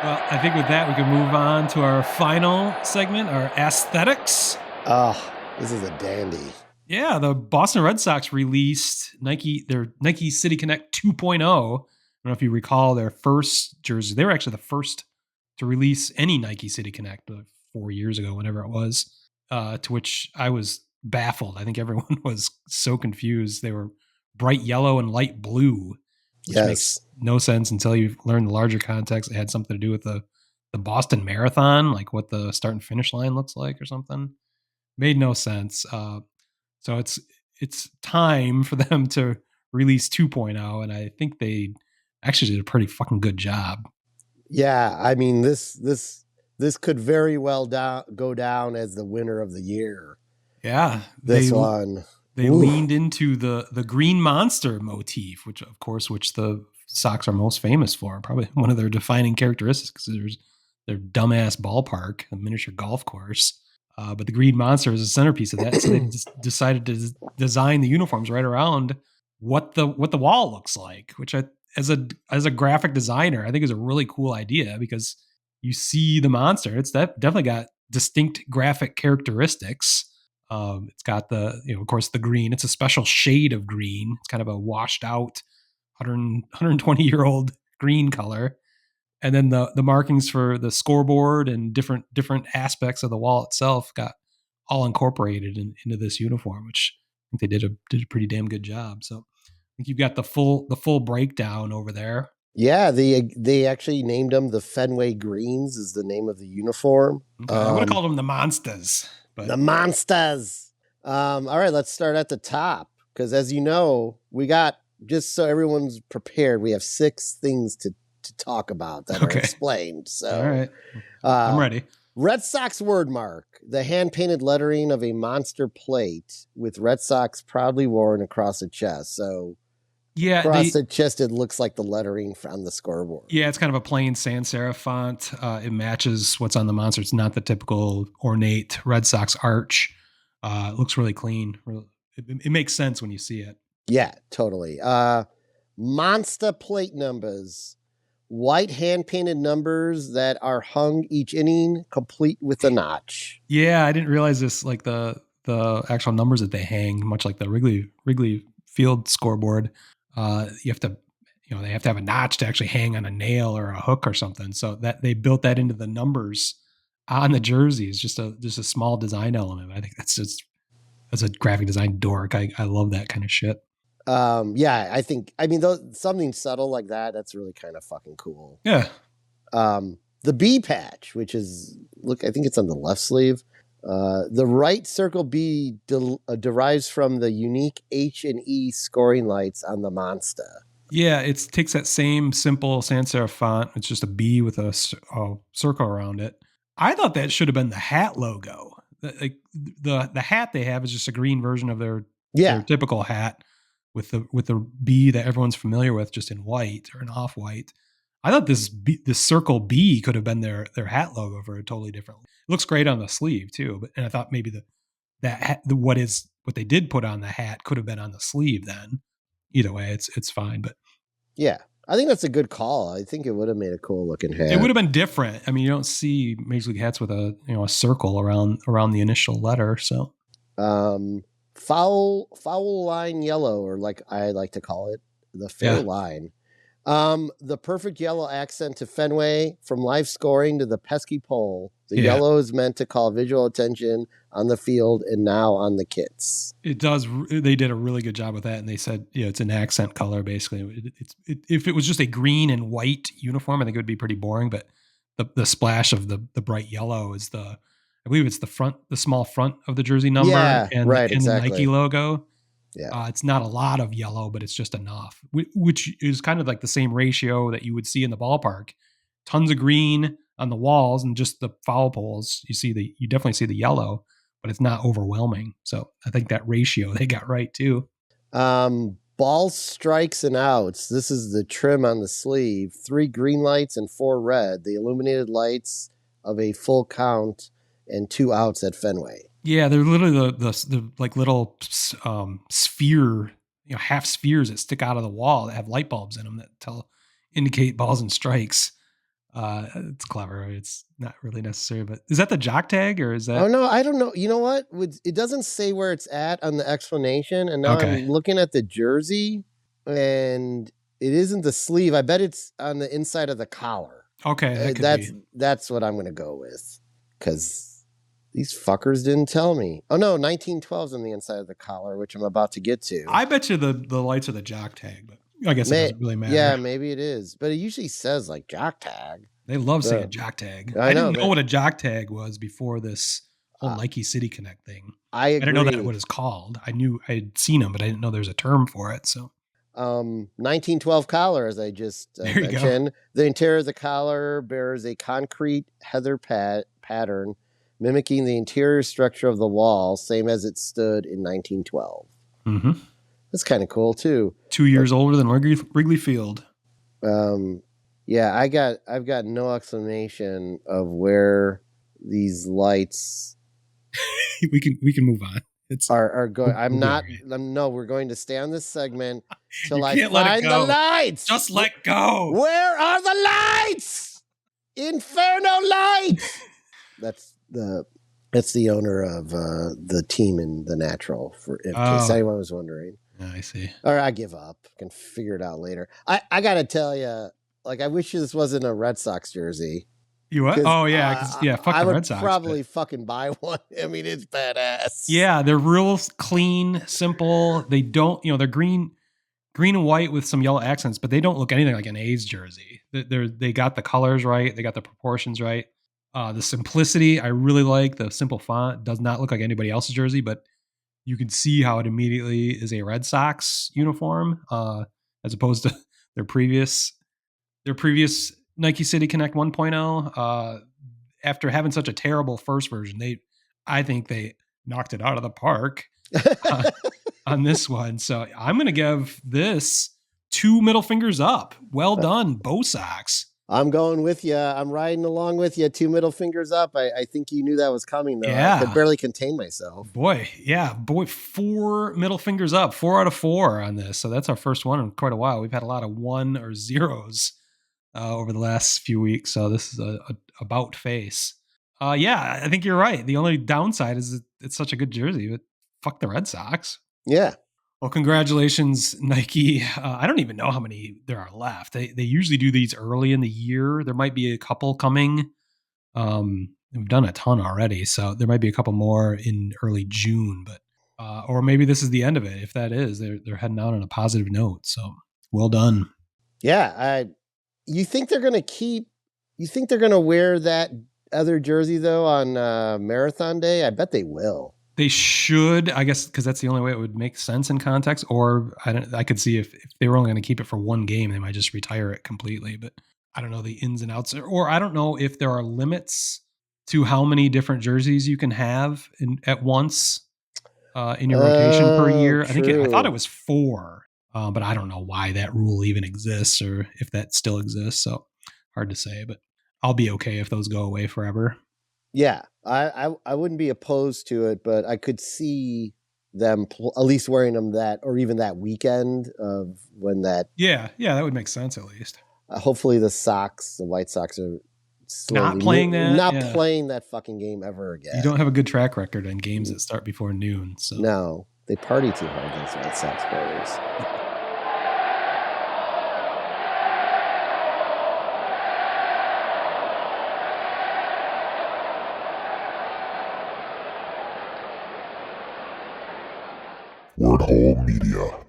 Well, I think with that, we can move on to our final segment, our aesthetics. Oh, this is a dandy. Yeah, the Boston Red Sox released their Nike City Connect 2.0. I don't know if you recall their first jersey. They were actually the first to release any Nike City Connect 4 years ago, whenever it was, to which I was baffled. I think everyone was so confused. They were bright yellow and light blue, which makes Yes. no sense until you learn the larger context. It had something to do with the Boston Marathon, like what the start and finish line looks like or something. Made no sense. So it's time for them to release 2.0, and I think they actually did a pretty fucking good job. Yeah, I mean this could very well go down as the winner of the year. Yeah, This one. they Ooh. leaned into the green monster motif, which of course which the Sox are most famous for, probably one of their defining characteristics because there's their dumbass ballpark, a miniature golf course. But the green monster is a centerpiece of that, so they just decided to design the uniforms right around what the wall looks like, which I as a graphic designer, I think is a really cool idea because you see the monster. It's definitely got distinct graphic characteristics. It's got of course, the green. It's a special shade of green. It's kind of a washed out 120-year-old green color. And then the markings for the scoreboard and different aspects of the wall itself got all incorporated into this uniform, which I think they did a pretty damn good job. So I think you've got the full breakdown over there. Yeah, they actually named them the Fenway Greens is the name of the uniform. Okay, I would have called them the monsters, The but monsters. All right, let's start at the top because as you know, we got just so everyone's prepared, we have 6 things to talk about that are okay, explained. all So, right, I'm uh, ready. Red Sox word mark, the hand painted lettering of a monster plate with Red Sox proudly worn across the chest. So, Yeah, across the chest, it looks like the lettering on the scoreboard. it's kind of a plain sans serif font. It matches what's on the monster. It's not the typical ornate Red Sox arch. It looks really clean. It makes sense when you see it. Yeah, totally. Monster plate numbers, white hand painted numbers that are hung each inning, complete with a notch. Yeah, I didn't realize this. Like the actual numbers that they hang, much like the Wrigley Field scoreboard. You have to, they have to have a notch to actually hang on a nail or a hook or something. So that they built that into the numbers on the jerseys, just a small design element. I think that's just as a graphic design dork, I love that kind of shit. Yeah, I mean, something subtle like that, that's really kind of fucking cool. Yeah. The B patch, which is, look, I think it's on the left sleeve. The right circle B derives from the unique H and E scoring lights on the Monster. Yeah, it takes that same simple sans serif font. It's just a B with a circle around it. I thought that should have been the hat logo. Like the hat they have is just a green version of their Yeah, typical hat with the B that everyone's familiar with, just in white or an off white. I thought this circle B could have been their hat logo for a totally different. It looks great on the sleeve too, but and I thought maybe what they did put on the hat could have been on the sleeve then. Either way, it's fine, but yeah. I think that's a good call. I think it would have made a cool looking it would hat. have been different. I mean, you don't see Major League hats with a circle around the initial letter. So Um, foul line yellow, or like I like to call it, the fair yeah, line. The perfect yellow accent to Fenway from live scoring to the pesky pole. The yeah, yellow is meant to call visual attention on the field and now on the kits. it does. They did a really good job with that, and they said it's an accent color basically. If it was just a green and white uniform, I think it would be pretty boring. But the splash of the bright yellow is I believe it's the small front of the jersey number Yeah, and right, the Nike exactly. logo. Yeah. It's not a lot of yellow, but it's just enough, which is kind of like the same ratio that you would see in the ballpark. Tons of green on the walls and just the foul poles. You definitely see the yellow, but it's not overwhelming. So I think that ratio they got right too. Ball strikes and outs. This is the trim on the sleeve. 3 green lights and 4 red. The illuminated lights of a full count and 2 outs at Fenway. Yeah, they're literally the like little sphere, half spheres that stick out of the wall that have light bulbs in them that indicate balls and strikes. It's clever. It's not really necessary, but is that the jock tag or is Oh that no, I don't know. You know what? It doesn't say where it's at on the explanation, and now okay? I'm looking at the jersey, and it isn't the sleeve. I bet it's on the inside of the collar. Okay, that could That's be. that's what I'm going to go with, because these fuckers didn't tell me. Oh no, 1912's on the inside of the collar, which I'm about to get to. I bet you the lights are the jock tag, but I guess it doesn't really matter. Yeah, maybe it is, but it usually says like jock tag. They love saying So jock tag. I I know, didn't know but what a jock tag was before this whole uh, Nike City Connect thing. I I didn't know that agree. what it's called. I knew I'd seen them, but I didn't know there's a term for it. So 1912 collar, as I just there you go. mentioned. The interior of the collar bears a concrete heather pattern, mimicking the interior structure of the wall, same as it stood in 1912. Mm-hmm. That's kind of cool too. 2 years older than Wrigley Field. Yeah, I've got no explanation of where these lights we can move on. It's are going. we'll be all right. No, we're going to stay on this segment till You I can't let it find the go. lights. Just let go. Where are the lights? Inferno lights. That's the owner of the team in The Natural, for in case anyone was wondering. I see. Or I give up. I can figure it out later. I gotta tell you, like, I wish this wasn't a Red Sox jersey. You what? Oh yeah, fuck I the would Red Sox. probably fucking buy one. I mean, it's badass. Yeah, they're real clean, simple. They don't, they're green and white with some yellow accents, but they don't look anything like an A's jersey. They got the colors right, they got the proportions right. The simplicity, I really like the simple font. Does not look like anybody else's jersey, but you can see how it immediately is a Red Sox uniform, as opposed to their previous Nike City Connect 1.0. After having such a terrible first version, I think they knocked it out of the park on this one. So I'm going to give this 2 middle fingers up. Well done, Bo Sox. I'm going with you. I'm riding along with you. 2 middle fingers up. I think you knew that was coming, though. Yeah. I could barely contain myself. Boy, 4 middle fingers up, 4 out of 4 on this. So that's our first one in quite a while. We've had a lot of 1 or 0s over the last few weeks. So this is a about face. Yeah, I think you're right. The only downside is it's such a good jersey, but fuck the Red Sox. Yeah. Well, congratulations, Nike. I don't even know how many there are left. They usually do these early in the year. There might be a couple coming. We've done a ton already, so there might be a couple more in early June, but or maybe this is the end of it. If that is, they're heading out on a positive note. So well done. Yeah, you think they're going to wear that other jersey though on Marathon Day? I bet they will. They should, I guess, because that's the only way it would make sense in context. Or I could see if they were only going to keep it for one game, they might just retire it completely. But I don't know the ins and outs, or I don't know if there are limits to how many different jerseys you can have at once in your rotation per year. I thought it was 4, but I don't know why that rule even exists or if that still exists. So hard to say, but I'll be okay if those go away forever. Yeah, I wouldn't be opposed to it, but I could see them at least wearing them that, or even that weekend of when that. Yeah, that would make sense at least. Hopefully the White Sox are not playing that fucking game ever again. You don't have a good track record in games that start before noon. So no, they party too hard, those White Sox players. Word Hole Media.